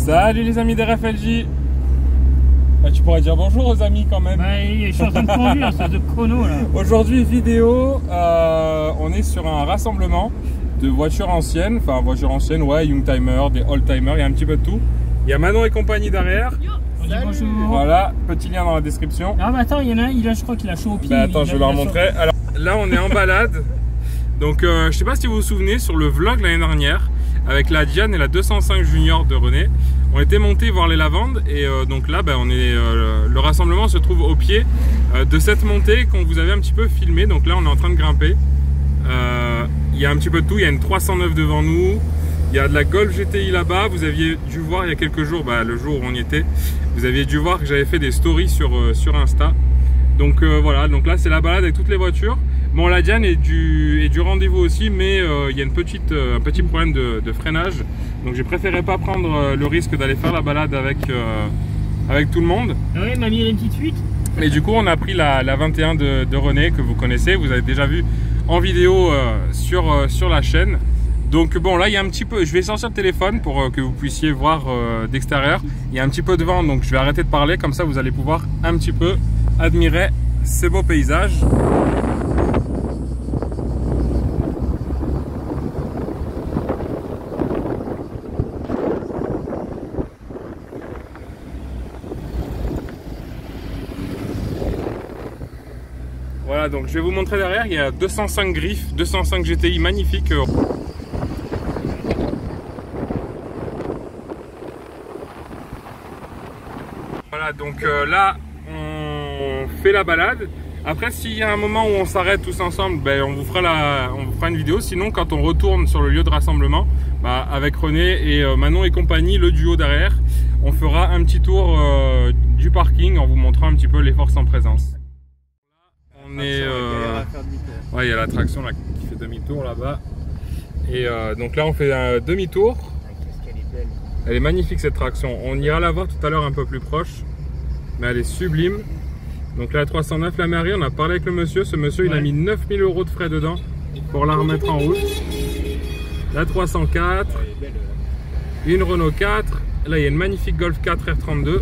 Salut les amis d'RFLJ. Tu pourrais dire bonjour aux amis quand même. Bah, je suis en train de conduire, c'est de chrono là. Aujourd'hui vidéo, on est sur un rassemblement de voitures anciennes. Enfin voitures anciennes, ouais, Youngtimer, des Oldtimer, il y a un petit peu de tout. Il y a Manon et compagnie derrière. Bonjour. Voilà, petit lien dans la description. Ah bah attends, il y en a un, je crois qu'il a chaud au pied. Bah attends, je vais leur montrer. Alors là on est en balade. Donc je sais pas si vous vous souvenez, sur le vlog l'année dernière, avec la Diane et la 205 Junior de René, on était monté voir les lavandes et donc là on est, le rassemblement se trouve au pied de cette montée qu'on vous avait un petit peu filmé. Donc là on est en train de grimper. Il y a un petit peu de tout, il y a une 309 devant nous, il y a de la Golf GTI là-bas. Vous aviez dû voir il y a quelques jours, le jour où on y était, vous aviez dû voir que j'avais fait des stories sur Insta. Donc voilà, donc là c'est la balade avec toutes les voitures. Bon, la Diane est du rendez-vous aussi, mais il y a un petit problème de freinage. Donc j'ai préféré pas prendre le risque d'aller faire la balade avec tout le monde. Ah oui, mamie, il y a une petite fuite. Et du coup on a pris la 21 de René, que vous connaissez, vous avez déjà vu en vidéo sur la chaîne. Donc bon, là il y a un petit peu, je vais sortir le téléphone pour que vous puissiez voir d'extérieur. Il y a un petit peu de vent, donc je vais arrêter de parler, comme ça vous allez pouvoir un petit peu admirer ces beaux paysages. Voilà, donc je vais vous montrer derrière, il y a 205 griffes, 205 GTI magnifiques. Voilà, donc là on fait la balade. Après, s'il y a un moment où on s'arrête tous ensemble, on vous fera une vidéo. Sinon, quand on retourne sur le lieu de rassemblement, avec René et Manon et compagnie, le duo derrière, on fera un petit tour du parking en vous montrant un petit peu les forces en présence. On est, ouais, il y a la traction là qui fait demi-tour là-bas. Et donc là on fait un demi-tour. Elle est magnifique cette traction. On ira la voir tout à l'heure un peu plus proche, mais elle est sublime. Donc la 309, la Marie, on a parlé avec le monsieur. Ce monsieur, il a mis 9000 € de frais dedans pour la remettre en route. La 304, une Renault 4. Là il y a une magnifique Golf 4 R32.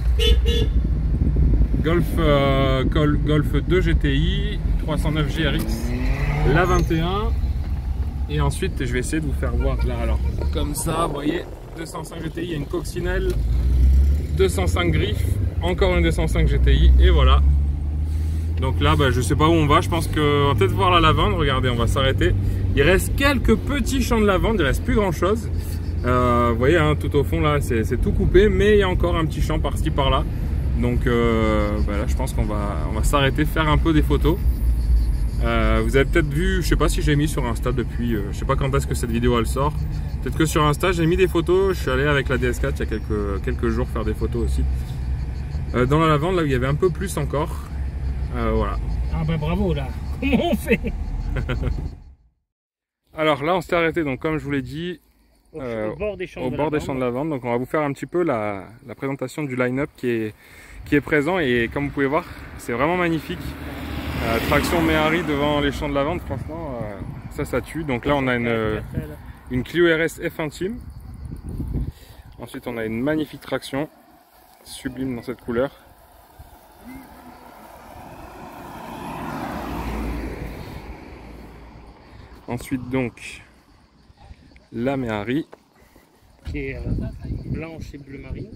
Golf 2 GTI, 309 GRX, la 21. Et ensuite je vais essayer de vous faire voir là, alors comme ça, vous voyez, 205 GTI, il y a une coccinelle, 205 griffes, encore une 205 GTI, et voilà. Donc là je sais pas où on va, je pense qu'on va peut-être voir la lavande. Regardez, on va s'arrêter. Il reste quelques petits champs de lavande, il reste plus grand chose. Vous voyez, hein, tout au fond là c'est tout coupé, mais il y a encore un petit champ par-ci par-là. Donc là je pense qu'on va s'arrêter, faire un peu des photos. Vous avez peut-être vu, je sais pas si j'ai mis sur Insta depuis, je sais pas quand est-ce que cette vidéo elle sort. Peut-être que sur Insta j'ai mis des photos, je suis allé avec la DS4 il y a quelques jours faire des photos aussi. Dans la lavande là où il y avait un peu plus encore. Voilà. Ah bah bravo là, comment on fait? Alors là on s'est arrêté, donc comme je vous l'ai dit, au bord des champs de lavande. Donc on va vous faire un petit peu la présentation du line-up qui est présent, et comme vous pouvez voir c'est vraiment magnifique. Traction Méhari devant les champs de lavande, franchement ça tue. Donc là on a une Clio RS F intime. Ensuite on a une magnifique traction sublime dans cette couleur. Ensuite donc la Méhari qui est blanche et bleu marine.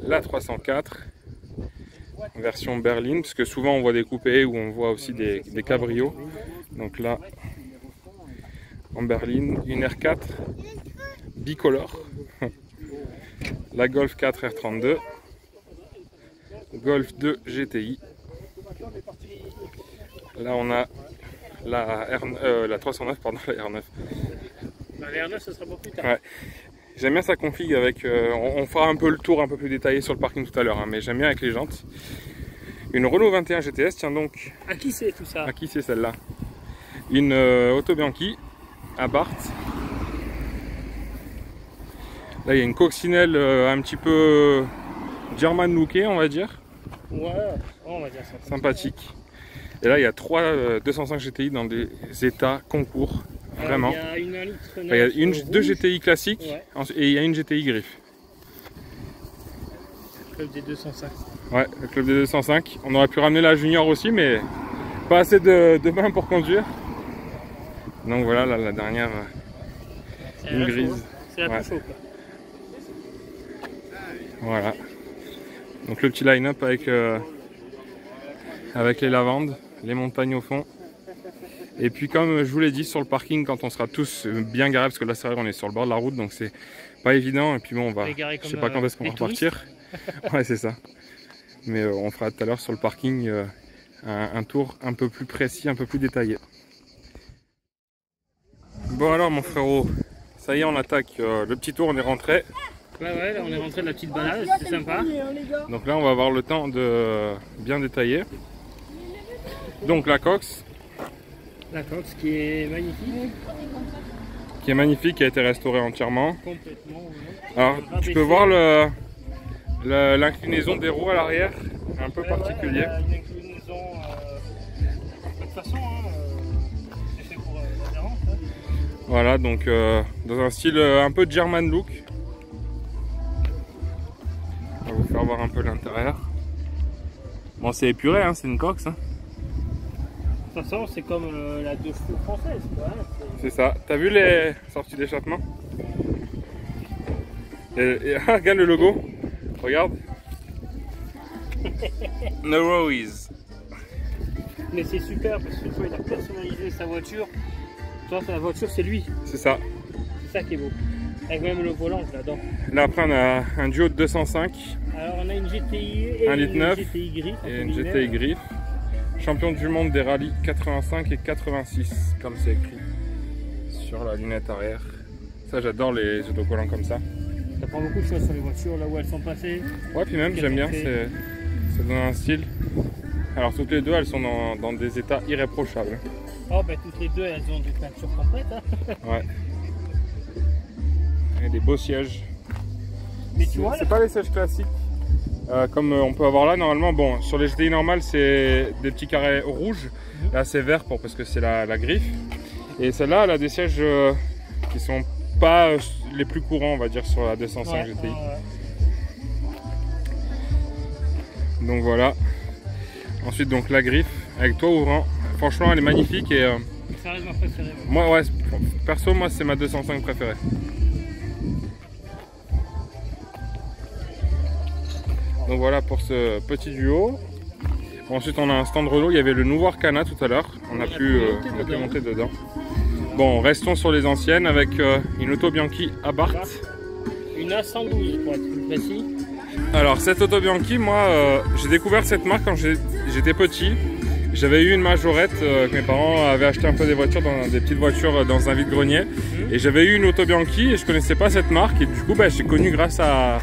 La 304 version berline, parce que souvent on voit des coupés ou on voit aussi des cabrios. Donc là en berline, une R4 bicolore, la Golf 4 R32, Golf 2 GTI. Là on a la 309, pardon, la R9. La R9 ce sera pour plus tard. Ouais. J'aime bien sa config avec, on fera un peu le tour un peu plus détaillé sur le parking tout à l'heure, hein, mais j'aime bien avec les jantes. Une Renault 21 GTS, tiens donc. À qui c'est tout ça? À qui c'est celle-là? Une Auto Bianchi à Barthes. Là il y a une coccinelle un petit peu German lookée, on va dire. Ouais, on va dire ça. Sympathique. Et là il y a 3 205 GTI dans des états concours. Vraiment. Il y a une 1 litre. Il y a deux GTI classiques, ouais. Et il y a une GTI griffe. club des 205. Ouais, le club des 205. On aurait pu ramener la junior aussi, mais pas assez de mains pour conduire. Donc voilà, là, la dernière, une grise. C'est la plus chaude. Voilà. Donc le petit line-up avec les lavandes, les montagnes au fond. Et puis comme je vous l'ai dit, sur le parking, quand on sera tous bien garés, parce que là c'est vrai qu'on est sur le bord de la route, donc c'est pas évident. Et puis bon, on va, je sais pas quand est-ce qu'on va repartir. Ouais, c'est ça. Mais on fera tout à l'heure sur le parking un tour un peu plus précis, un peu plus détaillé. Bon alors mon frérot, ça y est, on attaque le petit tour, on est rentré. Ouais, là on est rentré de la petite balade, c'est sympa. Donc là on va avoir le temps de bien détailler. Donc la Cox. La Cox qui est magnifique. Qui est magnifique, qui a été restaurée entièrement. Complètement. Ouais. Alors tu peux voir l'inclinaison des roues à l'arrière, un peu particulier. Ouais, une inclinaison, de toute façon, c'est fait pour l'adhérence. Hein. Voilà, donc dans un style un peu German look. On va vous faire voir un peu l'intérieur. Bon, c'est épuré, hein, c'est une Cox. Hein. De toute façon, c'est comme la 2 chevaux française. C'est ça. T'as vu les sorties d'échappement? Regarde le logo. Regarde. No worries. Mais c'est super parce que toi, il a personnalisé sa voiture. Toi, la voiture, c'est lui. C'est ça. C'est ça qui est beau. Avec même le volant, je l'adore. Là, après, on a un duo de 205. Alors, on a une GTI et 1,9 une GTI Griffe. Et une GTI Griffe. Champion du monde des rallyes 85 et 86, comme c'est écrit sur la lunette arrière. Ça, j'adore les autocollants comme ça. Ça prend beaucoup de choses sur les voitures, là où elles sont passées. Ouais, puis même, j'aime bien, ça donne un style. Alors, toutes les deux, elles sont dans des états irréprochables. Oh, ben toutes les deux, elles ont des peintures complètes. Hein. Ouais. Et des beaux sièges. Mais tu vois, c'est pas les sièges classiques. Comme on peut avoir là, normalement, bon, sur les GTI normales, c'est des petits carrés rouges. Là, c'est vert parce que c'est la griffe. Et celle-là, elle a des sièges qui sont pas les plus courants, on va dire, sur la 205 GTI. Donc voilà. Ensuite, donc la griffe avec toit ouvrant. Franchement, elle est magnifique et. Ça reste ma préférée. Moi, ouais, perso, moi, c'est ma 205 préférée. Donc voilà pour ce petit duo. Ensuite on a un stand Renault, il y avait le nouveau Arcana tout à l'heure, on a pu monter dedans. Bon, restons sur les anciennes avec une Auto Bianchi Abarth. Une A112 pour être plus précis. Alors cette Auto Bianchi, moi j'ai découvert cette marque quand j'étais petit. J'avais eu une majorette que mes parents avaient acheté un peu des petites voitures dans un vide-grenier. Et j'avais eu une Auto Bianchi et je connaissais pas cette marque et du coup j'ai connu grâce à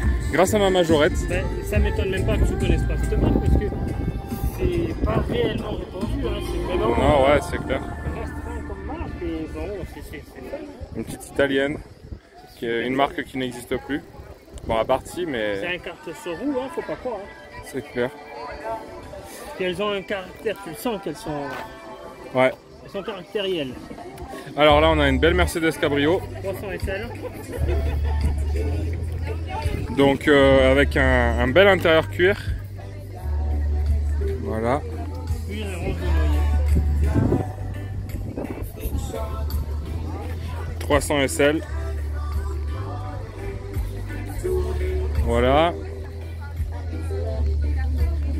ma majorette. Ben, ça m'étonne même pas que tu connaisses pas cette marque parce que c'est pas réellement répandu, hein, c'est vraiment... Non, ouais, c'est clair. Restreint comme marque et bon, c'est fun. Une petite italienne, qui est une marque qui n'existe plus. Bon, à partie, mais... C'est un carte sur roue, hein, faut pas croire. Hein. C'est clair. Puis elles ont un caractère, tu le sens qu'elles sont... Ouais. Elles sont caractérielles. Alors là, on a une belle Mercedes Cabrio. 300 SL. Donc avec un bel intérieur cuir. Voilà. Cuir et rose de noyer. 300 SL. Voilà.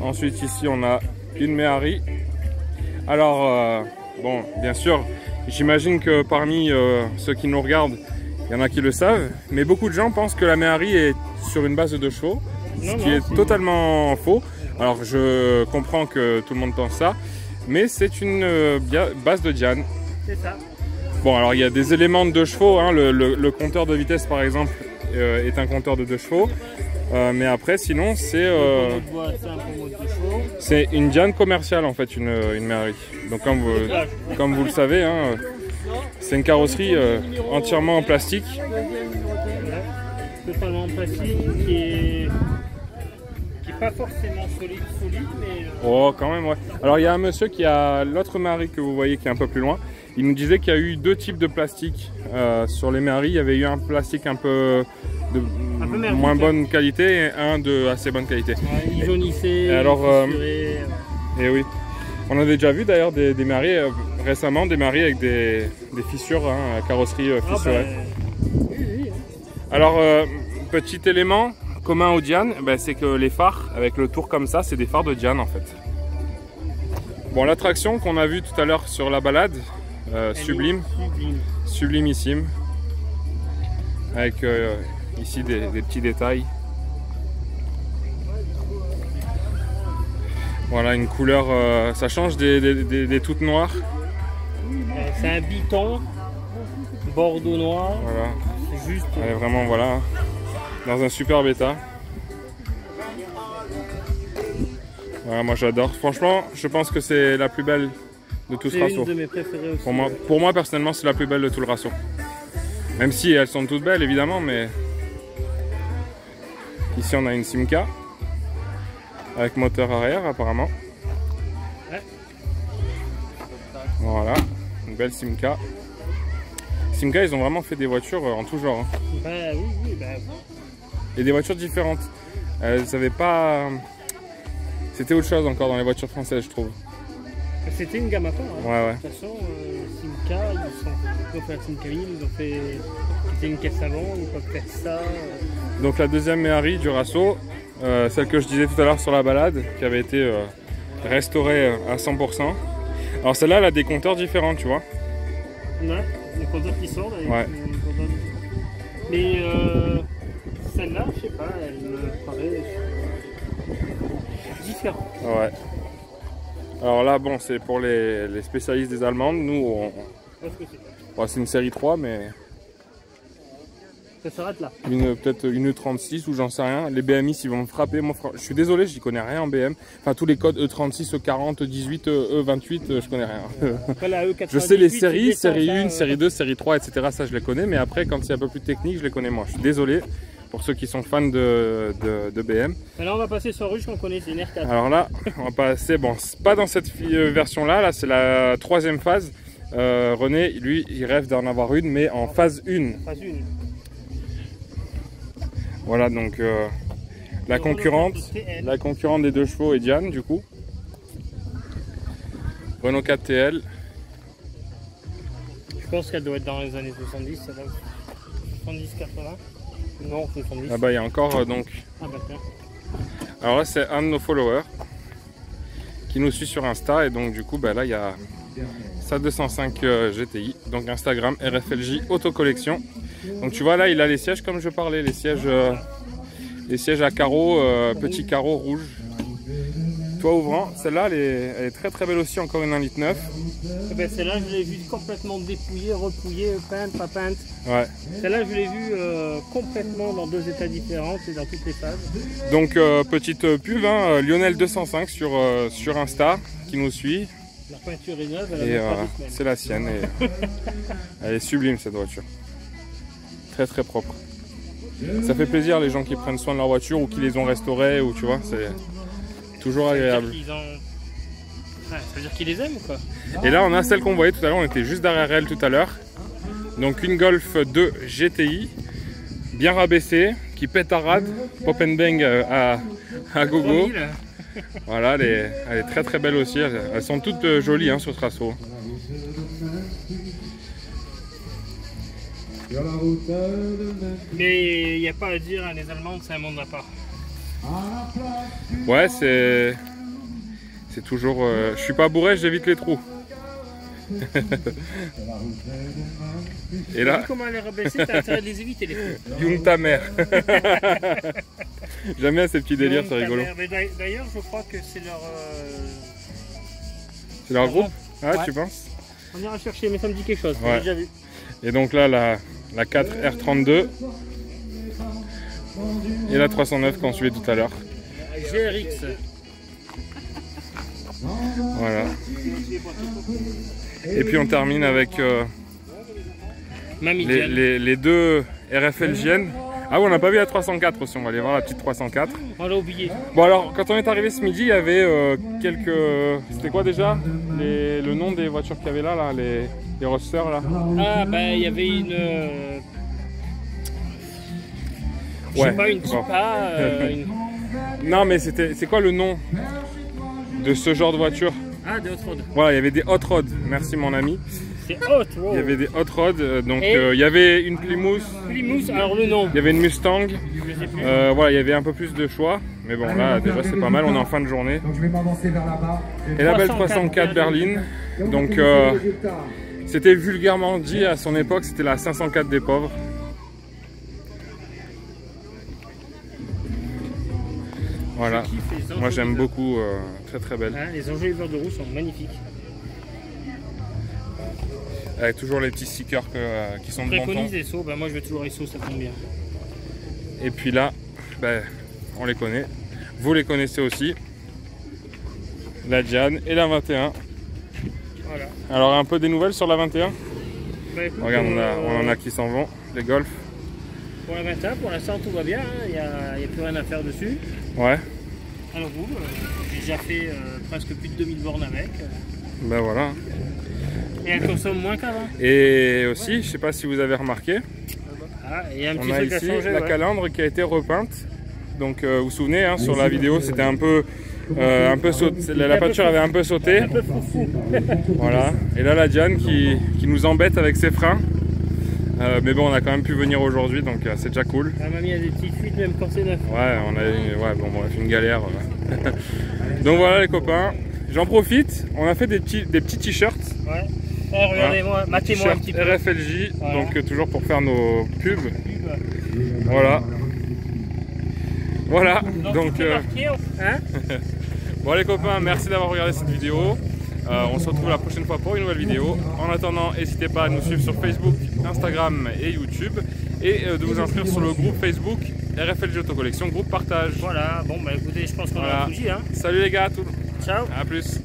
Ensuite ici on a une Méhari. Alors bon, bien sûr, j'imagine que parmi ceux qui nous regardent, il y en a qui le savent, mais beaucoup de gens pensent que la Méhari est sur une base de 2 chevaux, ce qui est totalement faux. Alors je comprends que tout le monde pense ça, mais c'est une base de Diane. C'est ça. Bon, alors il y a des éléments de 2 chevaux, hein, le compteur de vitesse par exemple est un compteur de 2 chevaux. Mais après, sinon, c'est une Diane commerciale en fait, une Méhari. Donc, comme vous le savez, hein, c'est une carrosserie entièrement en plastique. Totalement en plastique, qui est pas forcément solide, mais. Oh, quand même, ouais. Alors, il y a un monsieur qui a l'autre Méhari que vous voyez qui est un peu plus loin. Il nous disait qu'il y a eu 2 types de plastique sur les Méhari. Il y avait eu un plastique un peu moins bonne qualité et un de assez bonne qualité. Ouais, il jaunissait, alors, fissuré. Et oui, on avait déjà vu d'ailleurs des Méhari récemment, des Méhari avec des fissures, hein, carrosserie fissurée. Oui. Alors, petit élément commun au Diane, c'est que les phares avec le tour comme ça, c'est des phares de Diane en fait. Bon, l'attraction qu'on a vue tout à l'heure sur la balade, sublime, sublimissime, avec ici des petits détails. Voilà, une couleur, ça change des toutes noires. C'est un biton, bordeaux noir. Voilà. C'est juste. Elle est vraiment, voilà, dans un superbe état. Voilà, moi j'adore. Franchement, je pense que c'est la plus belle de tout ce raceau. C'est une de mes préférées aussi. Pour moi personnellement, c'est la plus belle de tout le raceau. Même si elles sont toutes belles, évidemment, mais ici on a une Simca avec moteur arrière apparemment. Ouais. Voilà, une belle Simca. Simca, ils ont vraiment fait des voitures en tout genre. Hein. Oui. Et des voitures différentes. Elles n'avaient pas. C'était autre chose encore dans les voitures françaises, je trouve. C'était une gamme à part. Hein. Ouais. De toute façon, Simca, ils ont fait la Simca 1000, ils ont fait. C'était une caisse avant, ils peuvent faire ça. Donc la deuxième Méhari du raceau, celle que je disais tout à l'heure sur la balade, qui avait été restaurée à 100%. Alors celle-là, elle a des compteurs différents, tu vois. Ouais, les compteurs qui sortent. Ouais. Mais celle-là, je sais pas, elle me paraît différente. Ouais. Alors là, bon, c'est pour les spécialistes des Allemandes. Nous, c'est une série 3, mais ça s'arrête là. Peut-être une E36 ou j'en sais rien. Les BMI, ils vont me frapper. Moi, je suis désolé, j'y connais rien en BM. Enfin, tous les codes E36, E40, E18, E28, je connais rien. Après, la E98, je sais les séries, série 1, série 2, série 3, etc. Ça, je les connais. Mais après, quand c'est un peu plus technique, je les connais moins. Je suis désolé pour ceux qui sont fans de BM. Alors, on va passer sur Ruche qu'on connaît, c'est une R4. Alors là, on va passer, bon, pas dans cette version-là. Là, c'est la troisième phase. René, lui, il rêve d'en avoir une, mais en phase 1. Phase 1. Voilà, donc la concurrente des 2 chevaux est Diane, du coup. Renault 4 TL. Je pense qu'elle doit être dans les années 70, ça va. 70-80. Non, 70. Ah bah, il y a encore donc. Ah bah tiens. Alors là, c'est un de nos followers qui nous suit sur Insta, et donc du coup, bah là, il y a sa 205 GTI, donc Instagram RFLJ Autocollection. Donc tu vois là, il a les sièges comme je parlais, les sièges à carreaux, petits carreaux rouges. Toit ouvrant, celle-là elle est très très belle aussi, encore une 1,9 litre. Eh ben, celle-là je l'ai vue complètement dépouillée, repouillée, peinte, pas peinte. Ouais. Celle-là je l'ai vue complètement dans 2 états différents et dans toutes les phases. Donc petite pub, hein, Lionel 205 sur Insta qui nous suit. La peinture est neuve, et c'est la sienne. Et elle est sublime cette voiture. Très très propre. Ça fait plaisir les gens qui prennent soin de leur voiture ou qui les ont restaurées, ou tu vois, c'est toujours agréable. Ça veut dire qu'ils les aiment ou quoi? Et là on a celle qu'on voyait tout à l'heure, on était juste derrière elle tout à l'heure. Donc une Golf 2 GTI, bien rabaissée, qui pète à rade, pop and bang à gogo. Voilà, elle est très très belle aussi, elles sont toutes jolies hein, sur ce raceau. Mais il n'y a pas à dire, hein, les Allemandes c'est un monde à part. Ouais, c'est toujours... je suis pas bourré, j'évite les trous. Et là... Comment elle est rabaissée, t'as intérêt de les éviter les trous. Young ta mère. J'aime bien ces petits délires, c'est rigolo. D'ailleurs, je crois que c'est leur... C'est leur groupe? Ah, ouais. Tu penses? On ira chercher, mais ça me dit quelque chose, ouais. j'ai déjà vu. Et donc là, la 4 R32 et la 309 qu'on suivait tout à l'heure. GRX. Voilà. Et puis on termine avec les 2 RFLJN. Ah oui, on n'a pas vu la 304 aussi, on va aller voir la petite 304. On l'a oublié. Bon alors, quand on est arrivé ce midi, il y avait quelques... C'était quoi déjà le nom des voitures qu'il y avait là, les rosters là? Ah ben il y avait une... Je sais pas, une Tipa, Non, mais c'est quoi le nom de ce genre de voiture? Ah, des hot rods. Voilà, il y avait des hot rods. Merci mon ami. C'est hot, wow. Il y avait des hot rods, donc il y avait une Plymouth. Plymouth, alors le nom. Il y avait une Mustang. Je sais plus. Voilà, il y avait un peu plus de choix. Mais bon, là, déjà, c'est pas mal. On est en fin de journée. Donc je vais m'avancer vers là-bas. Et la belle 304 berline. Donc, c'était vulgairement dit à son époque, c'était la 504 des pauvres. Voilà. Moi, j'aime beaucoup. Très très belle. Hein, les enjoliveurs de roue sont magnifiques. Avec toujours les petits stickers qui sont de bon ton. Préconise SO, bah moi je vais toujours SO, ça tombe bien. Et puis là, ben, on les connaît. Vous les connaissez aussi. La Diane et la 21. Voilà. Alors un peu des nouvelles sur la 21. Bah, écoute, Regarde, on en a qui s'en vont. Les Golf. Pour la 21, pour l'instant tout va bien, il n'y a plus rien à faire dessus. Ouais. Elle roule, j'ai déjà fait presque plus de 2000 bornes avec. Ben voilà. Et elle consomme moins qu'avant. Et aussi, je sais pas si vous avez remarqué, Ah, il y a un petit on a truc à ici changer. la calandre qui a été repeinte. Donc vous vous souvenez, hein, sur la vidéo, c'était un peu sauté. La peinture avait un peu sauté. Un peu foufou. Voilà. Et là, la Diane qui nous embête avec ses freins. Mais bon, on a quand même pu venir aujourd'hui, donc c'est déjà cool. La mamie a des petites fuites même quand c'est neuf. Ouais, on a fait une galère. Donc voilà les copains. J'en profite. On a fait des petits t-shirts. Ouais. Eh, regardez-moi, matez-moi un petit peu. RFLJ, Voilà. donc toujours pour faire nos pubs. Voilà. Voilà. Donc hein. bon les copains, merci d'avoir regardé cette vidéo. On se retrouve la prochaine fois pour une nouvelle vidéo. En attendant, n'hésitez pas à nous suivre sur Facebook, Instagram et YouTube. Et de vous inscrire sur le groupe Facebook RFLJ Autocollection, groupe partage. Voilà, bon bah écoutez, je pense qu'on Voilà. a tout dit. Hein. Salut les gars, à tous. Ciao. À plus.